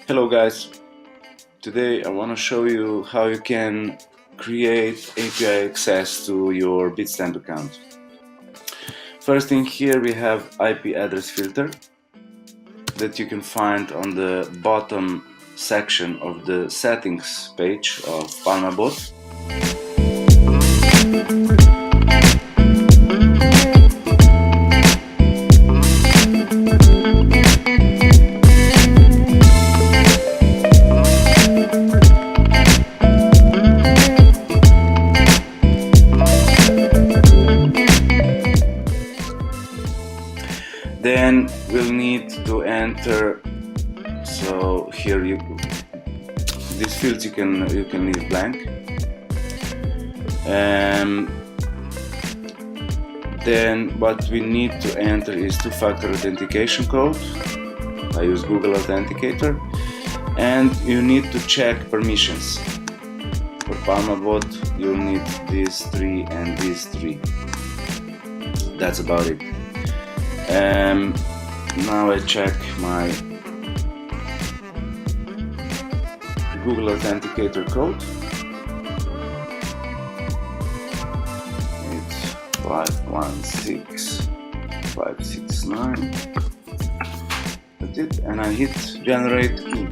Hello guys, today I want to show you how you can create API access to your Bitstamp account. First thing, here we have IP address filter that you can find on the bottom section of the settings page of PalmaBot. Then we'll need to enter, so here these fields you can leave blank. Then what we need to enter is two-factor authentication code. I use Google Authenticator, and you need to check permissions. For PalmaBot you'll need these three and these three. That's about it. Now I check my Google Authenticator code. It's 516569. That's it, and I hit generate key.